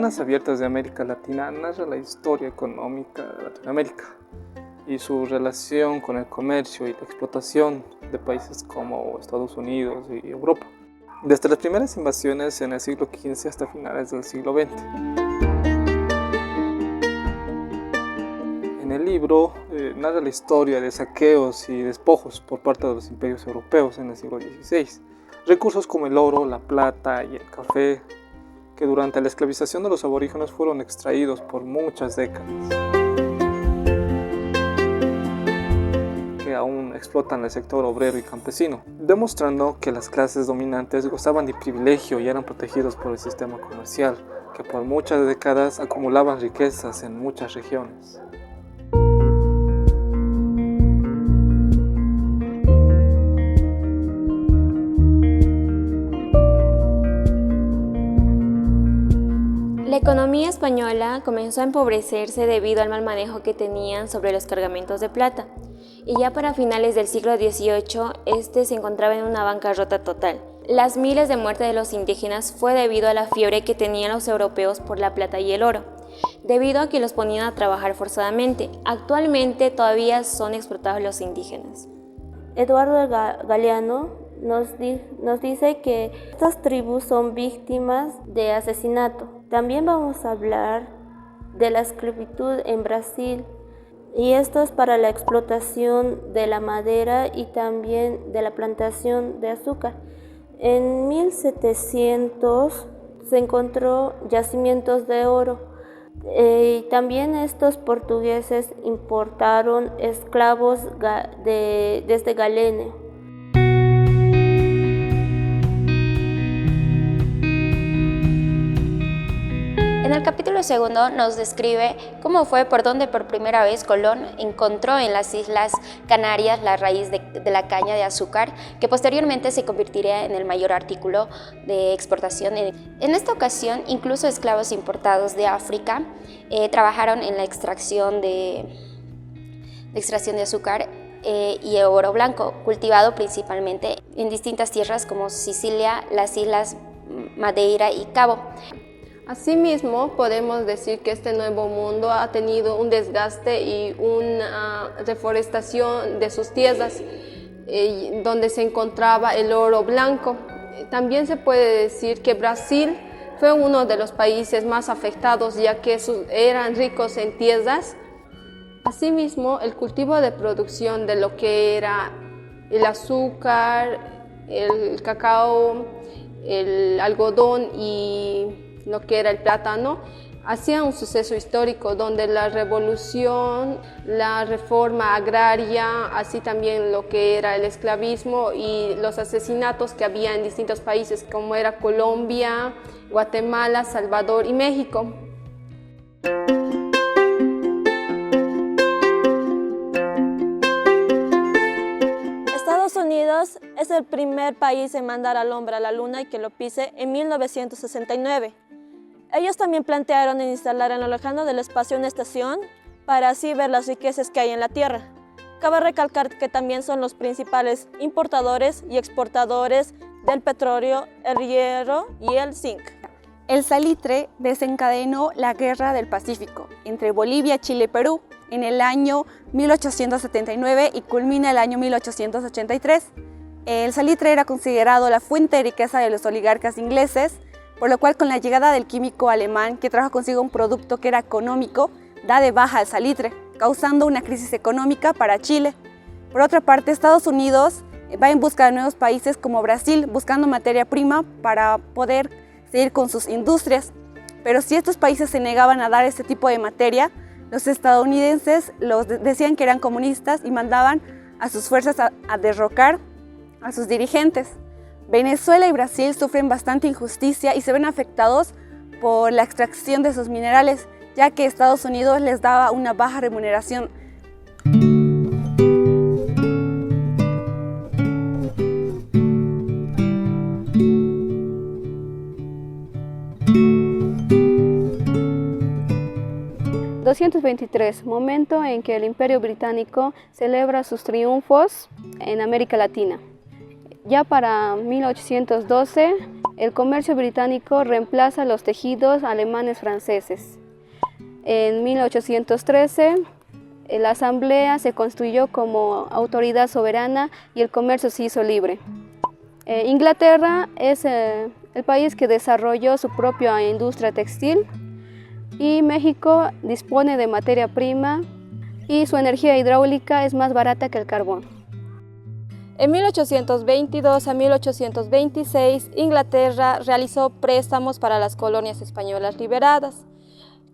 Ventanas Abiertas de América Latina narra la historia económica de Latinoamérica y su relación con el comercio y la explotación de países como Estados Unidos y Europa, desde las primeras invasiones en el siglo XV hasta finales del siglo XX. En el libro narra la historia de saqueos y despojos por parte de los imperios europeos en el siglo XVI. Recursos como el oro, la plata y el café, que durante la esclavización de los aborígenes fueron extraídos por muchas décadas, que aún explotan el sector obrero y campesino, demostrando que las clases dominantes gozaban de privilegio y eran protegidos por el sistema comercial, que por muchas décadas acumulaban riquezas en muchas regiones. La economía española comenzó a empobrecerse debido al mal manejo que tenían sobre los cargamentos de plata, y ya para finales del siglo XVIII este se encontraba en una bancarrota total. Las miles de muertes de los indígenas fue debido a la fiebre que tenían los europeos por la plata y el oro, debido a que los ponían a trabajar forzadamente. Actualmente todavía son explotados los indígenas. Eduardo Galeano nos dice que estas tribus son víctimas de asesinato. También vamos a hablar de la esclavitud en Brasil, y esto es para la explotación de la madera y también de la plantación de azúcar. En 1700 se encontró yacimientos de oro, y también estos portugueses importaron esclavos desde Galene. En el capítulo segundo nos describe cómo fue por donde por primera vez Colón encontró en las Islas Canarias la raíz de la caña de azúcar, que posteriormente se convertiría en el mayor artículo de exportación. En esta ocasión, incluso esclavos importados de África trabajaron en la extracción de azúcar y oro blanco, cultivado principalmente en distintas tierras como Sicilia, las Islas Madeira y Cabo. Asimismo, podemos decir que este nuevo mundo ha tenido un desgaste y una reforestación de sus tierras, donde se encontraba el oro blanco. También se puede decir que Brasil fue uno de los países más afectados, ya que eran ricos en tierras. Asimismo, el cultivo de producción de lo que era el azúcar, el cacao, el algodón y lo que era el plátano, hacía un suceso histórico donde la revolución, la reforma agraria, así también lo que era el esclavismo y los asesinatos que había en distintos países como era Colombia, Guatemala, Salvador y México. Estados Unidos es el primer país en mandar al hombre a la luna y que lo pise en 1969. Ellos también plantearon en instalar en lo lejano del espacio una estación para así ver las riquezas que hay en la Tierra. Cabe recalcar que también son los principales importadores y exportadores del petróleo, el hierro y el zinc. El salitre desencadenó la Guerra del Pacífico entre Bolivia, Chile y Perú en el año 1879 y culmina el año 1883. El salitre era considerado la fuente de riqueza de los oligarcas ingleses, por lo cual con la llegada del químico alemán que trajo consigo un producto que era económico, da de baja al salitre, causando una crisis económica para Chile. Por otra parte, Estados Unidos va en busca de nuevos países como Brasil, buscando materia prima para poder seguir con sus industrias. Pero si estos países se negaban a dar este tipo de materia, los estadounidenses decían que eran comunistas y mandaban a sus fuerzas a derrocar a sus dirigentes. Venezuela y Brasil sufren bastante injusticia y se ven afectados por la extracción de sus minerales, ya que Estados Unidos les daba una baja remuneración. ...223, momento en que el Imperio Británico celebra sus triunfos en América Latina. Ya para 1812 el comercio británico reemplaza los tejidos alemanes franceses. En 1813, la Asamblea se constituyó como autoridad soberana y el comercio se hizo libre. Inglaterra es el país que desarrolló su propia industria textil y México dispone de materia prima y su energía hidráulica es más barata que el carbón. En 1822 a 1826, Inglaterra realizó préstamos para las colonias españolas liberadas,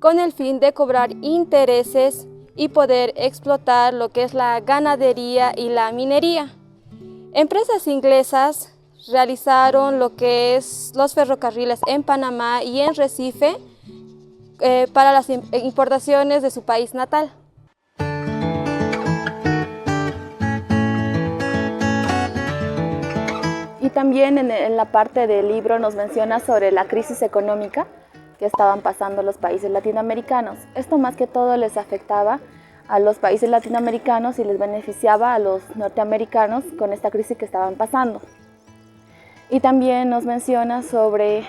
con el fin de cobrar intereses y poder explotar lo que es la ganadería y la minería. Empresas inglesas realizaron lo que es los ferrocarriles en Panamá y en Recife para las importaciones de su país natal. Y también en la parte del libro nos menciona sobre la crisis económica que estaban pasando los países latinoamericanos. Esto más que todo les afectaba a los países latinoamericanos y les beneficiaba a los norteamericanos con esta crisis que estaban pasando. Y también nos menciona sobre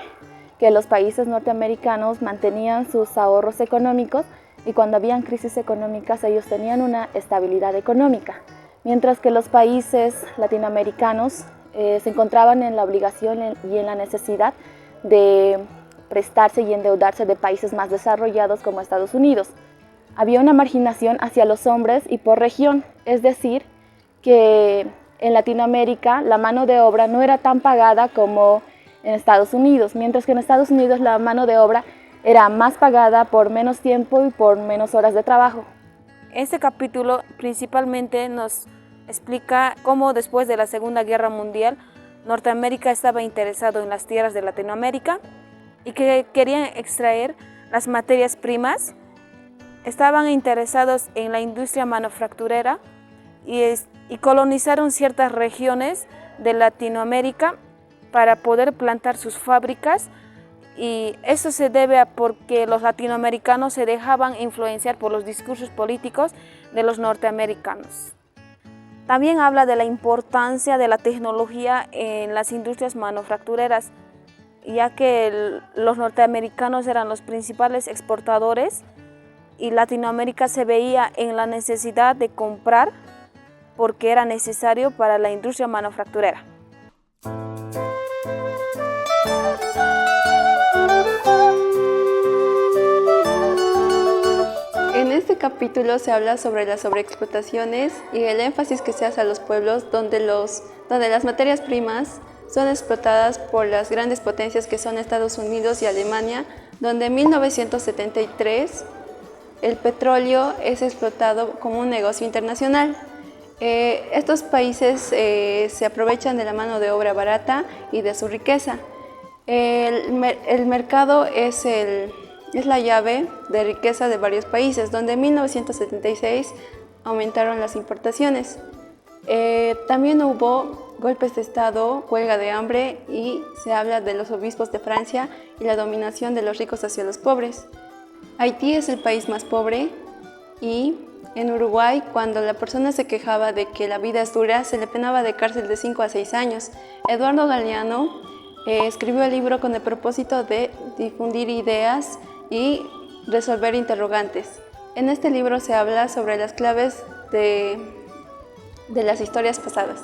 que los países norteamericanos mantenían sus ahorros económicos y cuando habían crisis económicas ellos tenían una estabilidad económica, mientras que los países latinoamericanos se encontraban en la obligación y en la necesidad de prestarse y endeudarse de países más desarrollados como Estados Unidos. Había una marginación hacia los hombres y por región, es decir, que en Latinoamérica la mano de obra no era tan pagada como en Estados Unidos, mientras que en Estados Unidos la mano de obra era más pagada por menos tiempo y por menos horas de trabajo. Este capítulo principalmente nos explica cómo después de la Segunda Guerra Mundial Norteamérica estaba interesado en las tierras de Latinoamérica y que querían extraer las materias primas. Estaban interesados en la industria manufacturera y colonizaron ciertas regiones de Latinoamérica para poder plantar sus fábricas, y eso se debe a porque los latinoamericanos se dejaban influenciar por los discursos políticos de los norteamericanos. También habla de la importancia de la tecnología en las industrias manufactureras, ya que los norteamericanos eran los principales exportadores y Latinoamérica se veía en la necesidad de comprar porque era necesario para la industria manufacturera. En este capítulo se habla sobre las sobreexplotaciones y el énfasis que se hace a los pueblos donde las materias primas son explotadas por las grandes potencias que son Estados Unidos y Alemania, donde en 1973 el petróleo es explotado como un negocio internacional. Estos países se aprovechan de la mano de obra barata y de su riqueza. El mercado es la llave de riqueza de varios países, donde en 1976 aumentaron las importaciones. También hubo golpes de Estado, huelga de hambre y se habla de los obispos de Francia y la dominación de los ricos hacia los pobres. Haití es el país más pobre y en Uruguay, cuando la persona se quejaba de que la vida es dura, se le penaba de cárcel de 5 a 6 años. Eduardo Galeano escribió el libro con el propósito de difundir ideas y resolver interrogantes. En este libro se habla sobre las claves de las historias pasadas.